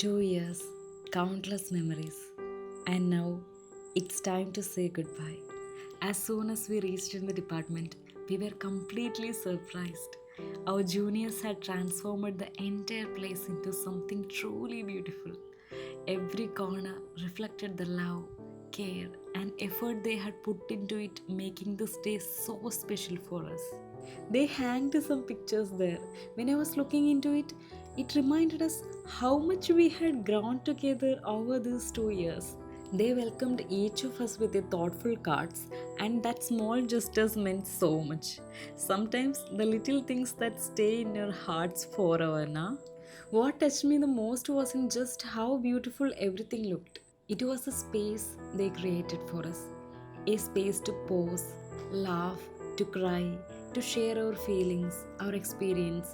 2 years, countless memories, and now it's time to say goodbye. As soon as we reached in the department, we were completely surprised. Our juniors had transformed the entire place into something truly beautiful. Every corner reflected the love, care, and effort they had put into it, making this day so special for us. They hanged some pictures there. When I was looking into it, it reminded us how much we had grown together over these 2 years. They welcomed each of us with their thoughtful cards, and that small gestures meant so much. Sometimes the little things that stay in your hearts forever, na? What touched me the most wasn't just how beautiful everything looked. It was a space they created for us. A space to pause, laugh, to cry, to share our feelings, our experience,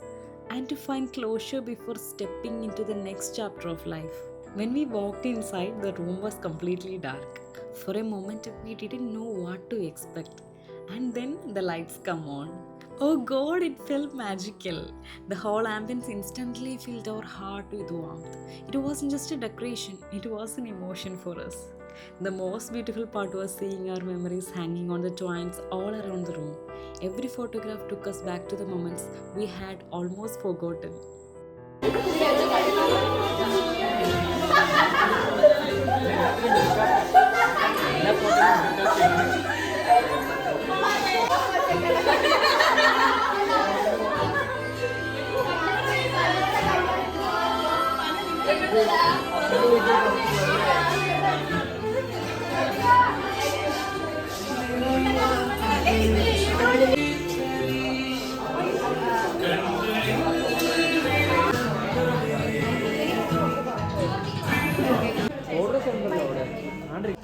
and to find closure before stepping into the next chapter of life. When we walked inside, the room was completely dark. For a moment, we didn't know what to expect. And then the lights come on. Oh god, it felt magical. The whole ambience instantly filled our heart with warmth. It wasn't just a decoration, it was an emotion for us. The most beautiful part was seeing our memories hanging on the twines all around the room. Every photograph took us back to the moments we had almost forgotten.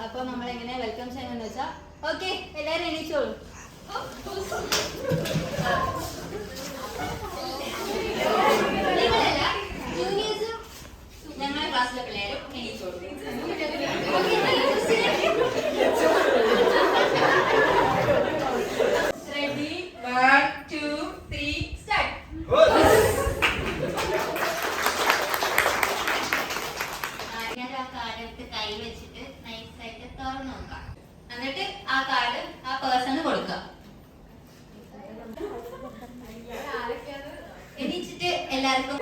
അപ്പൊ നമ്മൾ എങ്ങനെ welcome ചെയ്യുമെന്ന് വെച്ചാൽ okay എല്ലാരും എണീച്ചോളൂ. നിങ്ങളല്ല ജൂനിയേഴ്സും ഞങ്ങളുടെ ക്ലാസ്സിലെ പിള്ളേരും എണീച്ചോളൂ. Ready 1 2 3 start. ഞാൻ ആ കാർഡ് കൈ വെച്ചിട്ട് നൈസായിട്ട് തുറന്നു നോക്കാം. എന്നിട്ട് ആ കാർഡ് ആ പേഴ്സണ് കൊടുക്കുക. എണീച്ചിട്ട് എല്ലാവർക്കും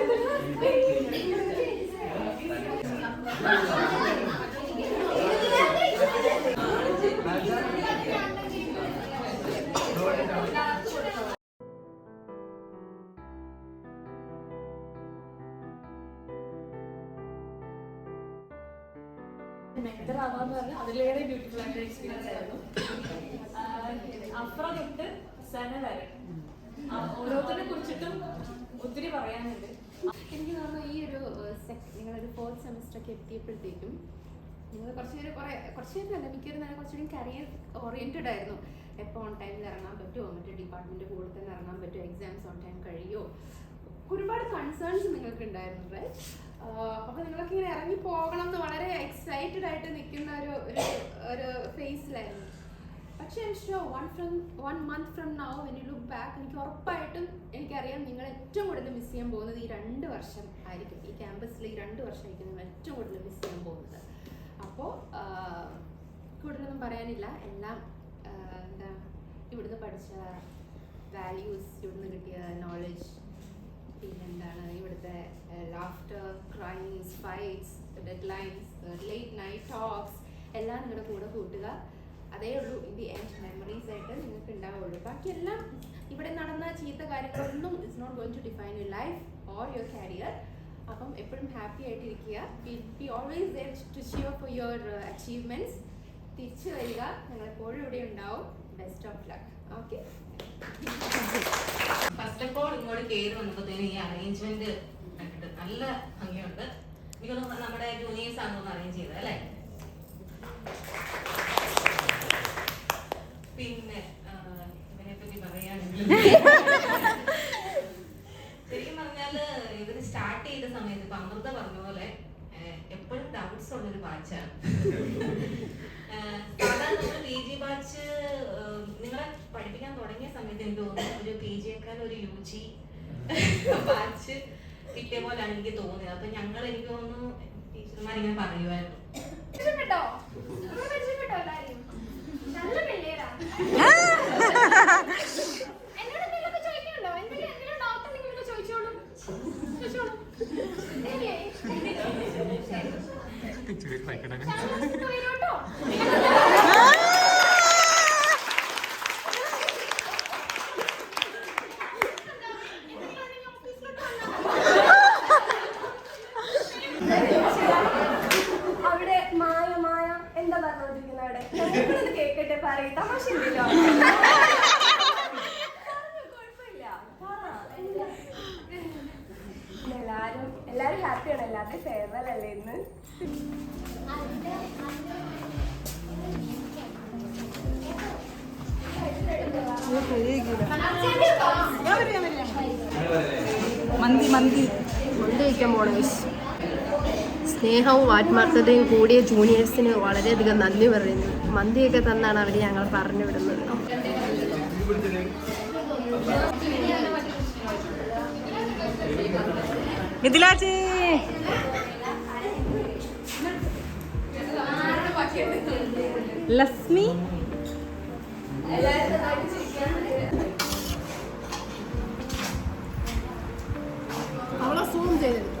മെന്റർ ആവാന്ന് പറഞ്ഞാൽ അതിലേറെ ബ്യൂട്ടിഫുൾ ആയിട്ട് എക്സ്പീരിയൻസ് ആയിരുന്നു. അപ്പുറം തൊട്ട് സന വരെ ഓരോരുത്തരെ കുറിച്ചിട്ടും ഒത്തിരി പറയാനുണ്ട്. എനിക്ക് തോന്നുന്നു ഈ ഒരു നിങ്ങളൊരു 4th സെമസ്റ്ററൊക്കെ എത്തിയപ്പോഴത്തേക്കും നിങ്ങൾ കുറച്ചുപേരല്ല മിക്കവരും തന്നെ കുറച്ചുകൂടി കരിയർ ഓറിയൻറ്റഡ് ആയിരുന്നു. എപ്പോൾ ഓൺ ടൈമിൽ ഇറങ്ങാൻ പറ്റുമോ, മറ്റേ ഡിപ്പാർട്ട്മെൻറ്റ് കൂടെ തന്നെ ഇറങ്ങാൻ പറ്റുമോ, എക്സാംസ് ഓൺ ടൈം കഴിയുമോ, ഒരുപാട് കൺസേൺസ് നിങ്ങൾക്ക് ഉണ്ടായിരുന്നു. റൈറ്റ്? അപ്പോൾ നിങ്ങളൊക്കെ ഇങ്ങനെ ഇറങ്ങി പോകണം എന്ന് വളരെ എക്സൈറ്റഡ് ആയിട്ട് നിൽക്കുന്ന ഒരു ഫേസിലായിരുന്നു. പക്ഷേ one month from now when you look back, എനിക്ക് ഉറപ്പായിട്ടും എനിക്കറിയാം നിങ്ങൾ ഏറ്റവും കൂടുതൽ മിസ് ചെയ്യാൻ പോകുന്നത് ഈ 2 വർഷം ആയിരിക്കും. ഈ ക്യാമ്പസിൽ ഈ 2 വർഷമായിരിക്കും നിങ്ങൾ ഏറ്റവും കൂടുതൽ മിസ് ചെയ്യാൻ പോകുന്നത്. അപ്പോൾ കൂടുതലൊന്നും പറയാനില്ല. എല്ലാം എന്താ ഇവിടുന്ന് പഠിച്ച വാല്യൂസ്, ഇവിടുന്ന് കിട്ടിയ നോളജ്, പിന്നെന്താണ് ഇവിടുത്തെ laughter, crimes, fights, deadlines, late night talks എല്ലാം നിങ്ങളുടെ കൂടെ കൂട്ടുക. അതേ ഉള്ളൂ ഇൻ ദി എൻഡ് മെമ്മറീസ് ആയിട്ട് നിങ്ങൾക്ക് ഉണ്ടാവുള്ളൂ. ബാക്കിയെല്ലാം ഇവിടെ നടന്ന ചീത്ത കാര്യങ്ങളൊന്നും it's not going to define your life or your career. അപ്പം എപ്പോഴും ഹാപ്പി ആയിട്ടിരിക്കുക. Be always there to cheer for your achievements. തിരിച്ചു വരിക, ഞങ്ങളെപ്പോഴും ഇവിടെ ഉണ്ടാവും. Best of luck. Okay. First of all ഇങ്ങോട്ട് കയറി വന്നപ്പോഴത്തേനും ഈ അറേഞ്ച്മെന്റ് കണ്ടിട്ട് നല്ല ഭംഗിയുണ്ട്. എനിക്കൊന്ന് നമ്മുടെ ജൂനിയേഴ്സ് ആണെന്ന് അറേഞ്ച് ചെയ്തത് അല്ലേ? പിന്നെ ഇവനെ പറ്റി പറയാണെങ്കിൽ ശരിക്കും പറഞ്ഞാല് ഇവര് സ്റ്റാർട്ട് ചെയ്ത സമയത്ത് ഇപ്പൊ അമൃത പറഞ്ഞ പോലെ എപ്പോഴും ഡൗട്ട്സ് ഉള്ളൊരു ബാച്ചാണ്. സാധാരണ നമ്മൾ PG ബാച്ച് നിങ്ങളെ പഠിപ്പിക്കാൻ തുടങ്ങിയ സമയത്ത് എനിക്ക് തോന്നുന്നു ഒരു PGയേക്കാൾ ഒരു UG ബാച്ച് കിട്ടിയ പോലെയാണ് എനിക്ക് തോന്നിയത്. അപ്പൊ ഞങ്ങൾ എനിക്ക് തോന്നുന്നു ടീച്ചർമാരിങ്ങനെ പറയുമായിരുന്നു. പരിചയപ്പെട്ടോ? നിങ്ങൾ പരിചയപ്പെട്ടോ എല്ലാവരെയും? നല്ല പിള്ളേരാ. എന്നോട് എന്തെങ്കിലുമൊക്കെ ചോദിക്കാനുണ്ടോ? എന്തെങ്കിലും ഡൗട്ട് ഉണ്ടെങ്കിലൊക്കെ ചോദിച്ചോളൂ. ചോദിച്ചോളൂ. ശരി. വരൂട്ടോ. അവിടെ മായ മായ എന്താ പറഞ്ഞോണ്ടിരിക്കുന്ന അവിടെ ഞങ്ങളത് കേക്കട്ടെ പറയും തമാശയില്ലല്ലോ കുഴപ്പമില്ല എല്ലാരും ഹാപ്പിയാണ്. എല്ലാവരുടെയും ഫെയർവെൽ അല്ലേ ഇന്ന്? മന്തി കഴിക്കാൻ പോണ സ്നേഹവും ആത്മാർത്ഥതയും കൂടിയ ജൂനിയേഴ്സിന് വളരെയധികം നന്ദി പറയുന്നു. മന്തിയൊക്കെ തന്നാണ് അവർ ഞങ്ങൾ പറഞ്ഞു വിടുന്നത്. മിഥിലാച്ചി ലക്ഷ്മി അവളെ സൂം ചെയ്തെടുത്തു.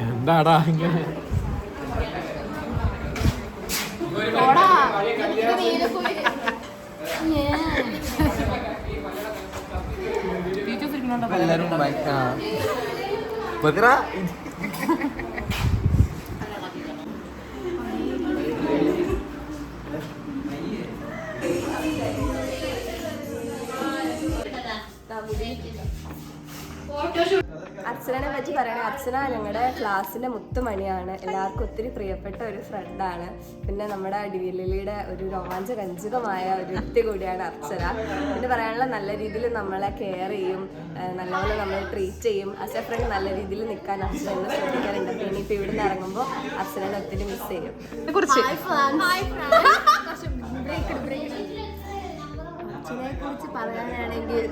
എന്താടാ ഇങ്ങനെ എല്ലാരും അർച്ചനെ പറ്റി പറയണേ, അർച്ചന ഞങ്ങളുടെ ക്ലാസ്സിലെ മുത്തുമണിയാണ്. എല്ലാവർക്കും ഒത്തിരി പ്രിയപ്പെട്ട ഒരു ഫ്രണ്ടാണ്. പിന്നെ നമ്മുടെ ഡിവിലിയുടെ ഒരു രോമാഞ്ചകഞ്ചിതമായ ഒരു വ്യക്തി കൂടിയാണ് അർച്ചന. പിന്നെ പറയാനുള്ള നല്ല രീതിയിൽ നമ്മളെ കെയർ ചെയ്യും, നല്ലപോലെ നമ്മളെ ട്രീറ്റ് ചെയ്യും. ആസ് എ ഫ്രണ്ട് നല്ല രീതിയിൽ നിൽക്കാൻ അർച്ചന എന്ന് ശ്രദ്ധിക്കാറുണ്ട്. പിന്നെ ഇപ്പം ഇവിടെ നിന്ന് ഇറങ്ങുമ്പോൾ അർച്ചനെ ഒത്തിരി മിസ് ചെയ്യും. അർച്ചനെ കുറിച്ച് പറയാനാണെങ്കിൽ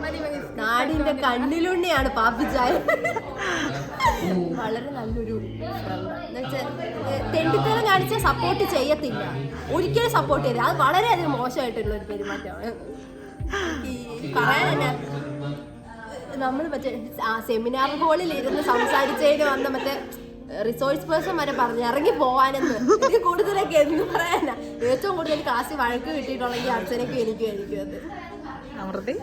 നാടിന്റെ കണ്ണിലുണ്ണിയാണ് പാപ്പിച്ചായ. വളരെ നല്ലൊരു തെണ്ടിത്തരം കാണിച്ച സപ്പോർട്ട് ചെയ്യത്തില്ല, ഒരിക്കലും സപ്പോർട്ട് ചെയ്യില്ല. അത് വളരെയധികം മോശമായിട്ടുള്ള ഒരു പെരുമാറ്റമാണ്. പറയാൻ നമ്മൾ മറ്റേ സെമിനാർ ഹാളിൽ ഇരുന്ന് സംസാരിച്ചതിന് വന്ന മറ്റേ റിസോഴ്സ് പേഴ്സൺ വരെ പറഞ്ഞു ഇറങ്ങി പോവാനെന്ന്. ഇത് കൂടുതലൊക്കെ എന്ന് പറയാനാ. ഏറ്റവും കൂടുതൽ ക്ലാസ്സിൽ വഴക്ക് കിട്ടിയിട്ടുണ്ടെങ്കിൽ അർച്ചനയ്ക്കും എനിക്കും അത്. അമൃതി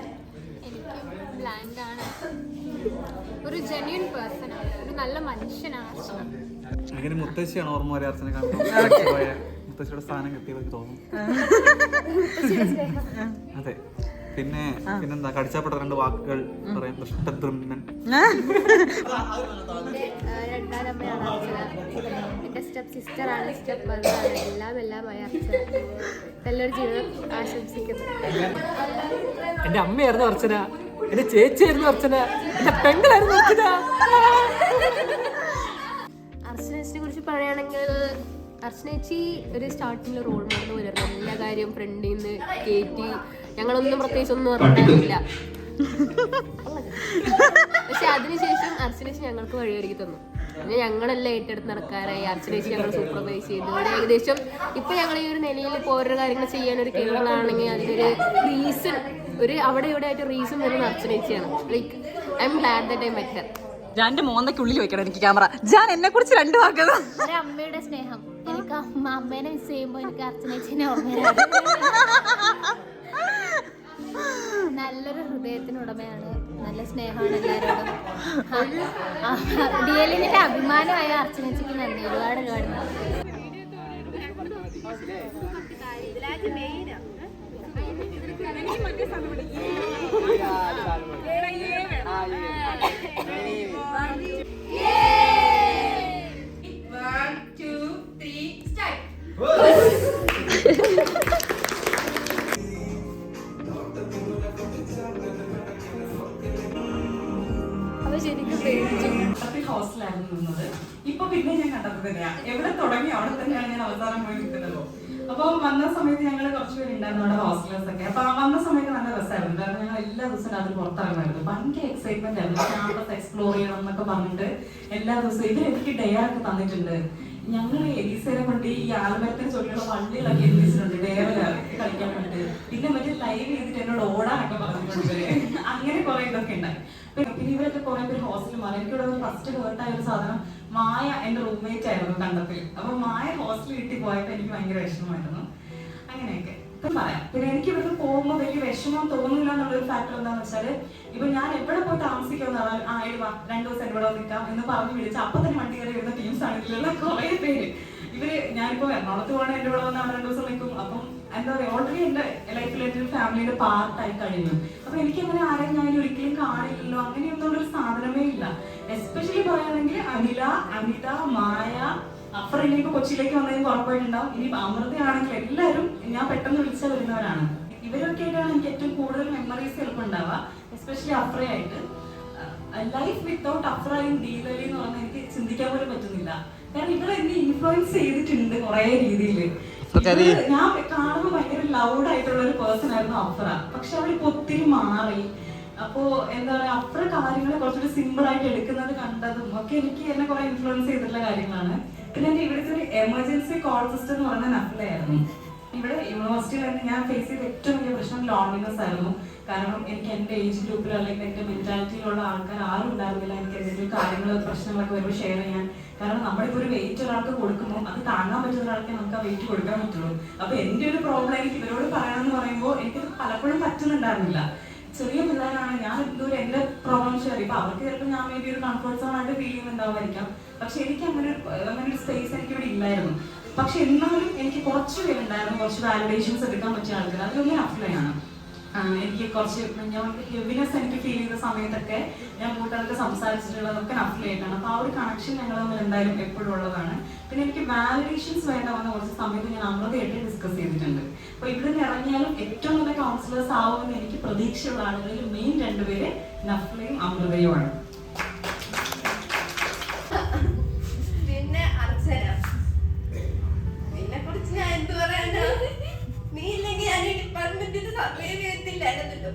ഒരു ജെന്യൂൻ പേഴ്സൺ ആണ്, ഒരു നല്ല മനുഷ്യനാണ്. അങ്ങനെ മുത്തശ്ശിയാണ് ഓർമ്മ വരെ അർച്ചനെ കാണുമ്പോൾ മുത്തശ്ശിയുടെ സ്ഥാനം കിട്ടിയതൊക്കെ തോന്നുന്നു. അതെ. പിന്നെന്താ കടിച്ചാപ്പെട്ട 2 വാക്കുകൾ പറയാം. ദൃഷ്ടദ്രുമ്നൻ. രണ്ടാമയാണ് അർച്ചന. എൻ്റെ സ്റ്റെപ്പ് സിസ്റ്ററാണ്, സ്റ്റെപ്പ് മദറാണ്, എല്ലാമായി അർച്ചന. നല്ലൊരു ജീവിതം ആശംസിക്കുന്നു. എന്റെ അമ്മയായിരുന്നു അർച്ചന, എന്റെ ചേച്ചിയായിരുന്നു അർച്ചന, എന്റെ പെങ്ങളായിരുന്നു അർച്ചന. അർച്ചനയെ കുറിച്ച് പറയുകയാണെങ്കിൽ അർച്ചന ചേച്ചി ഒരു സ്റ്റാർട്ടിങ്ങിൽ റോൾ മോഡൽ വരുന്നു. എല്ലാ കാര്യം ഫ്രണ്ടിൽ നിന്ന് കയറ്റി ഞങ്ങളൊന്നും പ്രത്യേകിച്ചൊന്നും പറഞ്ഞില്ല. പക്ഷെ അതിനുശേഷം അർച്ചന ചേച്ചി ഞങ്ങൾക്ക് വഴിയൊരുക്കി തന്നു. പിന്നെ ഞങ്ങളെല്ലാം ഏറ്റെടുത്ത് നടക്കാനായി. അർച്ചന ചേച്ചി ഞങ്ങൾ സൂപ്പർവൈസ് ചെയ്തു. ഏകദേശം ഇപ്പൊ ഞങ്ങൾ ഈ ഒരു നിലയിൽ ഇപ്പോൾ ഓരോ കാര്യങ്ങൾ ചെയ്യാൻ ഒരു കേരളമാണെങ്കിൽ അതിനൊരു റീസൺ, ഒരു അവിടെ ഇവിടെ ആയിട്ട് റീസൺ വരുന്ന അർച്ചന ചേച്ചിയാണ്. Like I am glad that I met her. ജാന്റെ മോന്തയ്ക്കുള്ളിൽ വെക്കണം എനിക്ക് ക്യാമറ. ജാൻ എന്നെ കുറിച്ച് 2 വാക്ക്. അമ്മയുടെ സ്നേഹം. എനിക്ക് അമ്മേനെ മിസ് ചെയ്യുമ്പോൾ എനിക്ക് അർച്ചനേച്ചിനെ ഓർമ്മയാണ്. നല്ലൊരു ഹൃദയത്തിനുടമയാണ്, നല്ല സ്നേഹമാണ് എല്ലാവരോടും. DLന്റെ അഭിമാനമായ അർച്ചനേച്ചിക്ക് നന്ദി, ഒരുപാട് ഹോസ്റ്റലായിരുന്നു നിന്നത്. ഇപ്പൊ പിന്നെ ഞാൻ കണ്ടത് തന്നെയാ. എവിടെ തുടങ്ങി അപ്പൊ വന്ന സമയത്ത് ഞങ്ങൾ കുറച്ചുപേര് ഉണ്ടായിരുന്നു അവിടെ ഹോസ്റ്റലേഴ്സ് ഒക്കെ. അപ്പൊ വന്ന സമയത്ത് നല്ല രസമായിരുന്നു. കാരണം ഞങ്ങൾ എല്ലാ ദിവസവും രാത്രി പുറത്തിറങ്ങുമായിരുന്നു. ഭയങ്കര എക്സൈറ്റ്മെന്റ് ആയിരുന്നു. ക്യാമ്പസ് എക്സ്പ്ലോർ ചെയ്യണം എന്നൊക്കെ പറഞ്ഞിട്ട് എല്ലാ ദിവസവും ഇവർ എനിക്ക് ഡെയറൊക്കെ തന്നിട്ടുണ്ട്. ഞങ്ങൾ എലീസേനെ കൊണ്ട് ഈ ആൽമരത്തിന് ചൊല്ലിയുള്ള വള്ളികളൊക്കെ എത്തിച്ചിട്ടുണ്ട് ഡെയർ കളിക്കാൻ വേണ്ടിട്ട്. പിന്നെ മറ്റേ ലൈവ് ചെയ്തിട്ട് എന്നോട് ഓടാനൊക്കെ പറഞ്ഞിട്ടുണ്ട്. അങ്ങനെ കുറെ ഇതൊക്കെ ഉണ്ടായി. പിന്നെ ഇവരൊക്കെ കുറെ പേര് ഹോസ്റ്റലിൽ മാറി. എനിക്കിവിടെ ഫസ്റ്റ് ഹേർട്ടായ ഒരു സാധനം മായ എന്റെ റൂംമേറ്റ് ആയിരുന്നു കണ്ടത്തിൽ. അപ്പൊ മായ ഹോസ്റ്റലിൽ കിട്ടി പോയപ്പോ എനിക്ക് ഭയങ്കര വിഷമമായിരുന്നു. അങ്ങനെയൊക്കെ പറയാം. പിന്നെ എനിക്ക് ഇവിടുന്ന് പോകുമ്പോൾ വലിയ വിഷമം തോന്നില്ല എന്നുള്ളൊരു ഫാക്ടർ എന്താണെന്ന് വെച്ചാല്, ഇപ്പൊ ഞാൻ എവിടെ പോയി താമസിക്കാന്ന് പറഞ്ഞാൽ 2 ദിവസം ഇവിടെ നിൽക്കാം എന്ന് പറഞ്ഞു വിളിച്ച് അപ്പൊ തന്നെ വണ്ടി കയറി വരുന്ന ടീംസ് ആണ് ഇതിലുള്ള കുറെ പേര്. ഇവര് ഞാനിപ്പോ എറണാകുളത്ത് പോകണ എന്റെ ഇവിടെ വന്ന് 2 ദിവസം നിൽക്കും. അപ്പം എന്താ പറയാ, ഓൾറെഡി എന്റെ ലൈഫിൽ എന്റെ ഒരു ഫാമിലിയുടെ പാർട്ടായി കഴിഞ്ഞു. അപ്പൊ എനിക്ക് അങ്ങനെ ആരെയും ഞാൻ ഒരിക്കലും കാണില്ലല്ലോ, അങ്ങനെയൊന്നും ഒരു സാധനമേ ഇല്ല. എസ്പെഷ്യലി പറയുകയാണെങ്കിൽ അനിത, മായ, അഫ്ര ഇനിയിപ്പോ കൊച്ചിയിലേക്ക് വന്നതിന് ഉറപ്പായിട്ടുണ്ടാവും. ഇനി അമൃതയാണെങ്കിൽ എല്ലാവരും ഞാൻ പെട്ടെന്ന് വിളിച്ചാൽ വരുന്നവരാണ്. ഇവരൊക്കെ ആയിട്ടാണ് എനിക്ക് ഏറ്റവും കൂടുതൽ മെമ്മറീസ് ചിലപ്പോൾ ഉണ്ടാവുക. എസ്പെഷ്യലി അഫ്രയായിട്ട്. ലൈഫ് വിത്തൗട്ട് അഫ്ര ഇൻ ഡീലി എന്ന് പറഞ്ഞാൽ എനിക്ക് ചിന്തിക്കാൻ പോലും പറ്റുന്നില്ല. കാരണം ഇവർ എന്നെ ഇൻഫ്ലുവൻസ് ചെയ്തിട്ടുണ്ട് കുറെ രീതിയിൽ. ഞാൻ കാണുമ്പോൾ ഭയങ്കര ലൗഡ് ആയിട്ടുള്ള ഒരു പേഴ്സൺ ആയിരുന്നു അഫ്ര. പക്ഷെ അവരിപ്പോ ഒത്തിരി മാറി. അപ്പോ എന്താ പറയാ, അഫ്ര കാര്യങ്ങളെ കുറച്ചുകൂടി സിമ്പിൾ ആയിട്ട് എടുക്കുന്നത് കണ്ടതും ഒക്കെ എനിക്ക് എന്നെ കുറെ ഇൻഫ്ലുവൻസ് ചെയ്തിട്ടുള്ള കാര്യങ്ങളാണ്. പിന്നെ എന്റെ ഇവിടുത്തെ ഒരു എമർജൻസി കോൾ സിസ്റ്റം എന്ന് പറയുന്നത് നഫ്ലയായിരുന്നു. ഇവിടെ യൂണിവേഴ്സിറ്റിയിൽ തന്നെ ഞാൻ ഫേസ് ചെയ്ത ഏറ്റവും വലിയ പ്രശ്നം ലോൺലിനെസ് ആയിരുന്നു. കാരണം എനിക്ക് എന്റെ ഏജ് ഗ്രൂപ്പിൽ അല്ലെങ്കിൽ എന്റെ മെന്റാലിറ്റിയിലുള്ള ആൾക്കാർ ആരും ഉണ്ടായിരുന്നില്ല എനിക്ക് എന്തെങ്കിലും കാര്യങ്ങൾ പ്രശ്നങ്ങളൊക്കെ വരുമ്പോൾ ഷെയർ ചെയ്യാൻ. കാരണം നമ്മളിപ്പോ ഒരു വെയിറ്റ് ഒരാൾക്ക് കൊടുക്കുമ്പോൾ അത് താങ്ങാൻ പറ്റുന്ന ഒരാൾക്ക് നമുക്ക് ആ വെയിറ്റ് കൊടുക്കാൻ പറ്റുള്ളൂ. അപ്പൊ എന്റെ ഒരു പ്രോബ്ലം എനിക്ക് ഇവരോട് പറയണമെന്ന് പറയുമ്പോൾ എനിക്കത് പലപ്പോഴും പറ്റുന്നുണ്ടായിരുന്നില്ല. ചെറിയ പിള്ളേരാണ്, ഞാൻ എന്തോരം എന്റെ പ്രോബ്ലം ഷെയർ. ഇപ്പൊ അവർക്ക് ചിലപ്പോൾ ഞാൻ മേ ബി ഒരു കംഫർട്ട് സോൺ ആയിട്ട് ഫീൽ ചെയ്യുന്നുണ്ടാവുമായിരിക്കാം. പക്ഷെ എനിക്ക് അങ്ങനെ ഒരു സ്പേസ് എനിക്ക് ഇവിടെ ഇല്ലായിരുന്നു. പക്ഷെ എന്നാലും എനിക്ക് കുറച്ച് പേരുണ്ടായിരുന്നു, കുറച്ച് വാലിഡേഷൻസ് എടുക്കാൻ പറ്റിയ ആൾക്കാർ. അതിലൊന്നും അഫ്ലയാണ്. എനിക്ക് കുറച്ച് ഹെവിനെസ് എനിക്ക് ഫീൽ ചെയ്ത സമയത്തൊക്കെ ഞാൻ കൂട്ടുകാർക്ക് സംസാരിച്ചിട്ടുള്ളതൊക്കെ നഫ്ലയായിട്ടാണ്. അപ്പൊ ആ ഒരു കണക്ഷൻ ഞങ്ങൾ തമ്മിൽ എന്തായാലും എപ്പോഴും ഉള്ളതാണ്. പിന്നെ എനിക്ക് വാലിഡേഷൻസ് വേണ്ട വന്ന കുറച്ച് സമയത്ത് ഞാൻ അമൃതയായിട്ട് ഡിസ്കസ് ചെയ്തിട്ടുണ്ട്. അപ്പൊ ഇവിടെ നിന്ന് ഇറങ്ങിയാലും ഏറ്റവും നല്ല കൗൺസിലേഴ്സ് ആവുമെന്ന് എനിക്ക് പ്രതീക്ഷയുള്ള ആളുകളിൽ മെയിൻ 2 പേര് നഫ്ലയും അമൃതയുമാണ്. പിന്നെ അർച്ചന, നിന്നെ കുറിച്ച് ഞാൻ എന്ത് പറയാനാ? നീ ഇല്ലെങ്കിൽ ഞാൻ ഈ ഡിപ്പാർട്ട്മെന്റിന് സർവൈവ് ചെയ്യത്തില്ലായിരുന്നല്ലോ.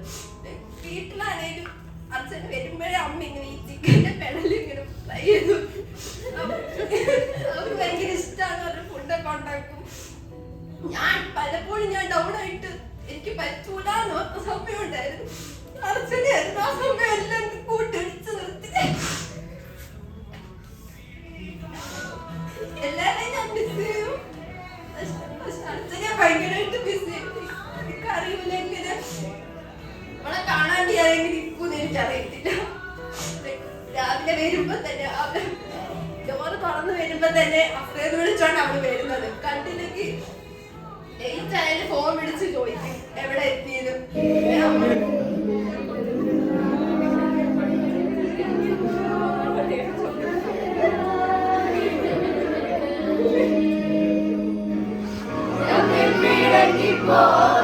വീട്ടിലാണേലും അർച്ചന വരുമ്പോഴേ അമ്മ ഇങ്ങനെ ഈ ചിക്കന്റെ പെടൽ ഇങ്ങനെ ഫ്രൈ ചെയ്തു. അവർക്ക് ഭയങ്കര ഇഷ്ടമാണ് അവരുടെ ഫുഡൊക്കെ ഉണ്ടാക്കും. ഞാൻ പലപ്പോഴും ഞാൻ ഡൗൺ ആയിട്ട് എനിക്ക് പറ്റൂലെന്ന് ഓർത്ത സമയം ഉണ്ടായിരുന്നു. അർച്ചനയായിരുന്നു ആ സമയം എല്ലാം കൂട്ടിടിച്ച് നിർത്തി. എല്ലാരെയും ഞാൻ മിസ് ചെയ്യും. അർച്ചനെ ഭയങ്കരമായിട്ട് മിസ് ചെയ്യും. എനിക്കറിയില്ല എങ്ങനെ നമ്മളെ കാണാണ്ട് ആരെങ്കിലും ഇരിക്കൂന്ന് എനിക്കറിയത്തില്ല. രാവിലെ വരുമ്പോ തന്നെ ഡോറ് തുറന്ന് വരുമ്പോ തന്നെ അഫ്രേന്ന് വിളിച്ചോണ്ട് അവള് വരുന്നത്. കണ്ടില്ലെങ്കിൽ ലേറ്റ് ആയാലും ഫോൺ വിളിച്ച് ചോദിക്കും എവിടെ എത്തിയത്. Keep on.